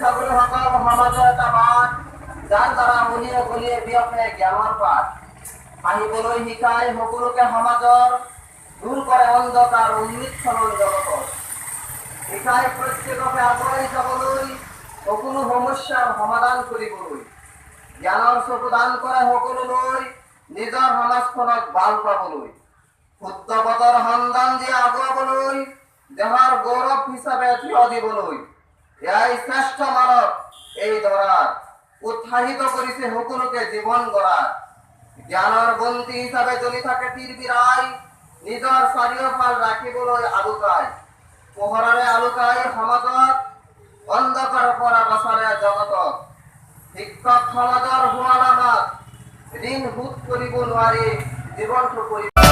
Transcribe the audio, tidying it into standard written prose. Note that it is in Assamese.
সকল সমাজৰ এটা বাট যাৰ দ্বাৰা মুনিয়ে গলিয়ে বিয়পে জ্ঞানৰ পাঠ আহিবলৈ শিকাই সকলোকে সমাজৰ দূৰ কৰে অন্ধকাৰ উন্মিথনৰ জগতৰ শিকাই প্ৰত্যেককে আগুৱাই যাবলৈ সকলো সমস্যাৰ সমাধান কৰিবলৈ জ্ঞানৰ চকু দান কৰে সকলোলৈ নিজৰ সমাজখনক ভাল পাবলৈ শুদ্ধ পথৰ সন্ধান দি আগুৱাবলৈ দেহৰ গৌৰৱ হিচাপে থিয় দিবলৈ এয়াই শ্ৰেষ্ঠ মানৱ এই ধৰাত উৎসাহিত কৰিছে সকলোকে জীৱন গঢ়াত জ্ঞানৰ বন্তি হিচাপে জ্বলি থাকে তিৰবিৰাই নিজৰ চাৰিওফাল ৰাখিবলৈ আলোকাই পোহৰেৰে আলোকাই সমাজত অন্ধকাৰৰ পৰা বচালে জগতক শিক্ষক সমাজৰ হোৱা নামাত ঋণ শোধ কৰিব নোৱাৰি জীৱনটো কৰি